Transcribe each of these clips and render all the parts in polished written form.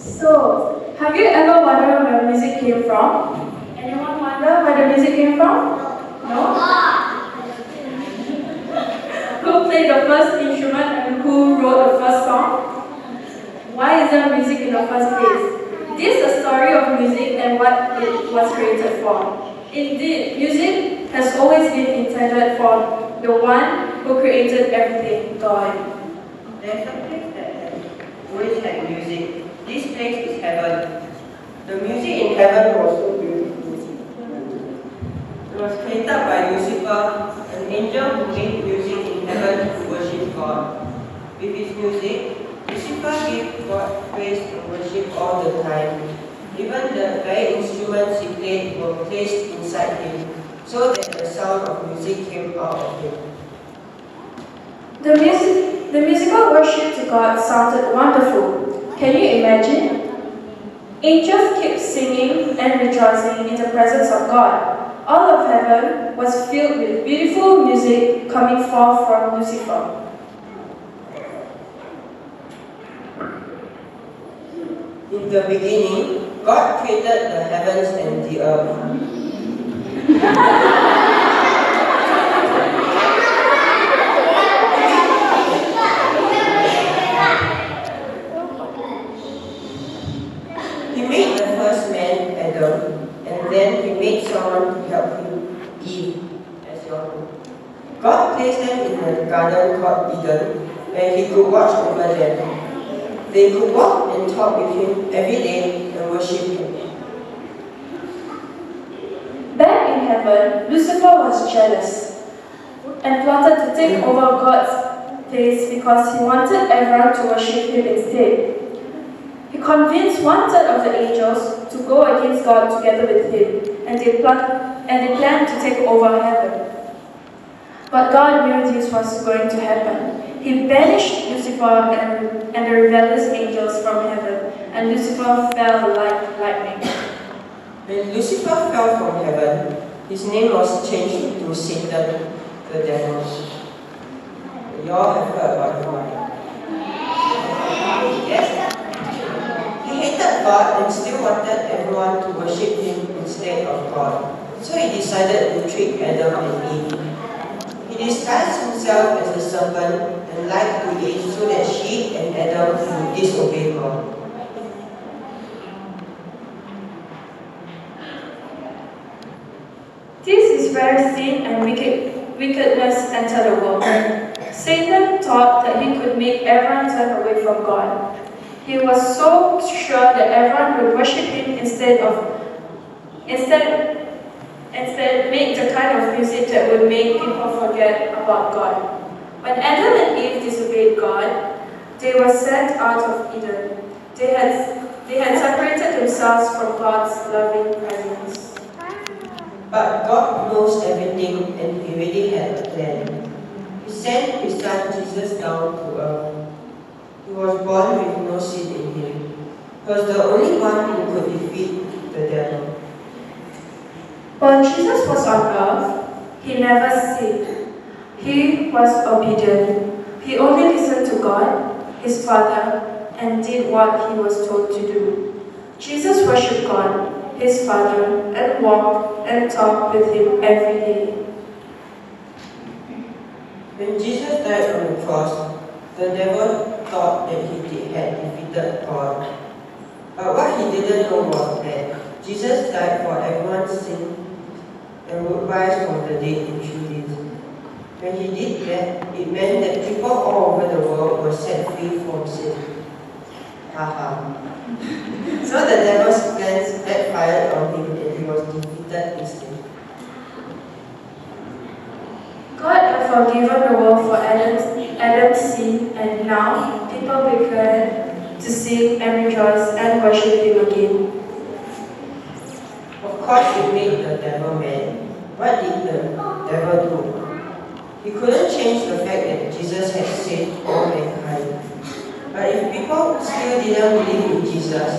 So, have you ever wondered where music came from? Anyone wonder where the music came from? No? Who played the first instrument and who wrote the first song? Why is there music in the first place? This is a story of music and what it was created for. Indeed, music has always been intended for the one who created everything, God. There's a place that has always had music. This place is heaven. The music in heaven was so beautiful. It was created by Lucifer, an angel who made music in heaven to worship God. With his music, Lucifer gave God praise and worship all the time. Even the very instruments he played were placed inside him, so that the sound of music came out of him. The musical worship to God sounded wonderful. Can you imagine? Angels kept singing and rejoicing in the presence of God. All of heaven was filled with beautiful music coming forth from Lucifer. In the beginning, God created the heavens and the earth. He made the first man, Adam, and then he made someone to help him, Eve, as your own. God placed them in a garden called Eden, where he could watch over them. They could walk and talk with him every day and worship him. Back in heaven, Lucifer was jealous and plotted to take over God's place because he wanted everyone to worship him instead. He convinced one-third of the angels to go against God together with him, and they planned to take over heaven. But God knew this was going to happen. He banished Lucifer and the rebellious angels from heaven, and Lucifer fell like lightning. When Lucifer fell from heaven, his name was changed to Satan, the devil. You all have heard about him, right? Yes? He hated God and still wanted everyone to worship him instead of God. So he decided to trick Adam and Eve. He disguised himself as a serpent and lied to Eve so that she and Adam would disobey God. This is where sin and wickedness enter the world. Satan thought that he could make everyone turn away from God. He was so sure that everyone would worship him instead make the kind of music that would make people forget about God. When Adam and Eve disobeyed God, they were sent out of Eden. They had separated themselves from God's loving presence. But God knows everything and he already had a plan. He sent his son Jesus down to earth. He was born with no sin in him. He was the only one who could defeat the devil. When Jesus was on earth, he never sinned. He was obedient. He only listened to God, his Father, and did what he was told to do. Jesus worshipped God, his Father, and walked and talked with him every day. When Jesus died on the cross, the devil thought that he had defeated God. But what he didn't know was that Jesus died for everyone's sin and would rise from the dead through it. When he did that, it meant that people all over the world were set free from sin. Haha. So the devil's plans backfired on him and he was defeated instead. God had forgiven the world for Adam's sin, and now people began to sing and rejoice and worship him again. Of course, it made the devil mad. What did the devil do? He couldn't change the fact that Jesus had saved all mankind. But if people still didn't believe in Jesus,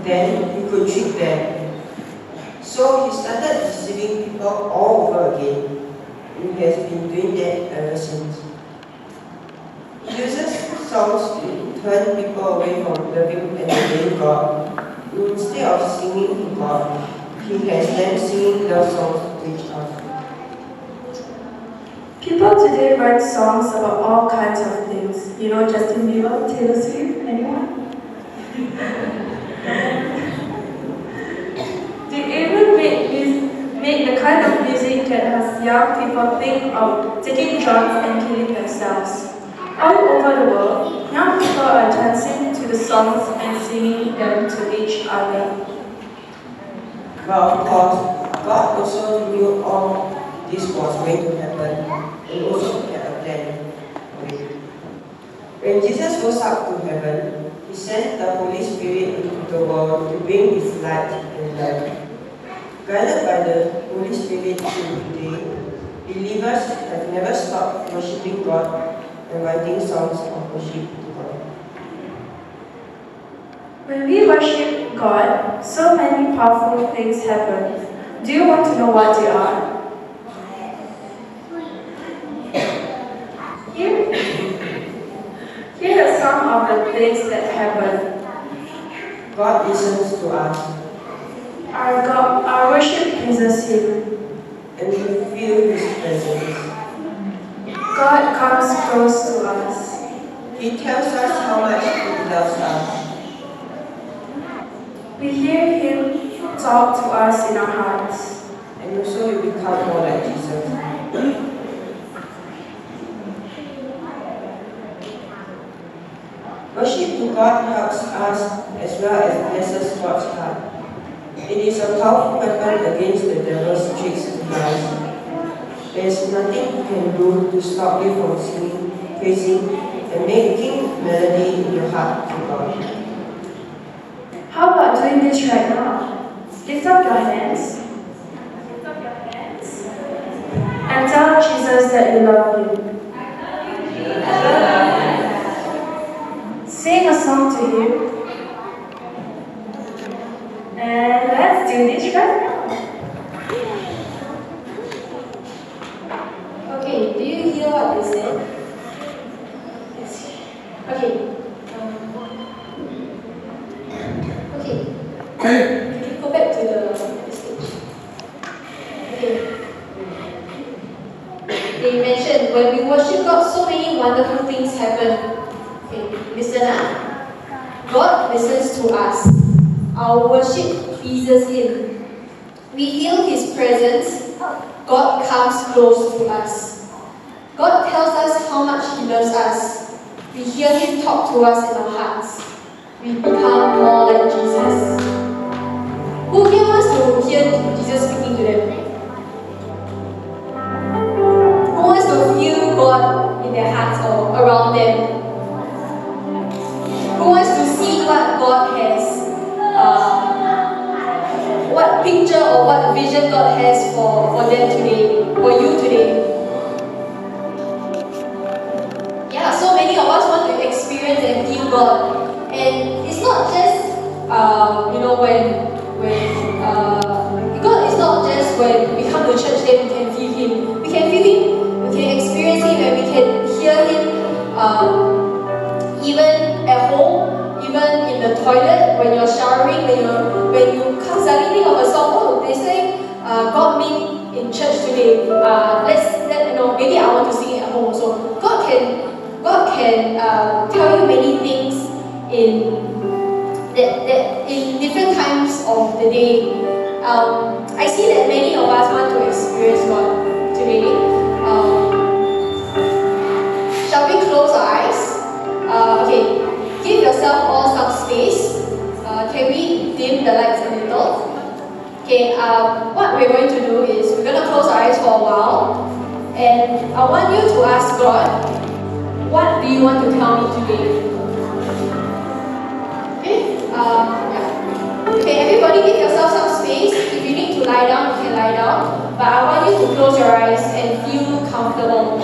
then he could trick them. So he started deceiving people all over again. And he has been doing that ever since. He uses songs to turn people away from loving and obeying God. Instead of singing to God, He has them singing love songs to each other. People today write songs about all kinds of things. You know Justin Bieber, Taylor Swift, anyone? They even make the kind of music that has young people think of taking drugs and killing themselves. All over the world, young people are dancing to the songs and singing them to each other. But of course, God also knew all this was going to happen and also had a plan for it. When Jesus rose up to heaven, He sent the Holy Spirit into the world to bring His light and life. Guided by the Holy Spirit till today, believers have never stopped worshiping God and writing songs of worship to God. When we worship God, so many powerful things happen. Do you want to know what they are? Here are some of the things that happen. God listens to us, Our worship pleases Him. and we feel His presence. God comes close to us. He tells us how much He loves us. We hear Him talk to us in our hearts. And also we become more like Jesus. Worship to God helps us as well as blesses God's heart. It is a powerful weapon against the devil's tricks and lies. There is nothing you can do to stop you from singing, praising, and making melody in your heart to God. How about doing this right now? Lift up your hands. Lift up your hands. And tell Jesus that you love Him. Sing a song to Him. And let's do this right now. Okay, do you hear what they said? Yes. Okay. Can you go back to the stage? Okay. They mentioned when we worship God, so many wonderful things happen. Okay, listen up. God listens to us. Our worship pleases Him. We feel His presence. God comes close to us. God tells us how much He loves us. We hear Him talk to us in our hearts. We become more like Jesus. Who here wants to hear Jesus speaking to them? Who wants to feel God in their hearts or around them? Who wants to see what God has, what picture or what vision God has for them today, for you today? Yeah, so many of us want to experience and feel God. And it's not just, God is not just when we come to church that we can feel Him. We can feel Him, we can experience Him, and we can hear Him even at home, even in the toilet, when you're showering, when you come suddenly think of a song. Oh, they say God meet in church today. Maybe I want to sing it at home also. God can tell you many things in different times of the day. I see that many of us want to experience God today. Shall we close our eyes? Okay, give yourself all some space. Can we dim the lights a little? Okay, what we're going to do is we're going to close our eyes for a while. And I want you to ask God, what do you want to tell me today? Okay? Okay, everybody give yourself some space. If you need to lie down, you can lie down. But I want you to close your eyes and feel comfortable.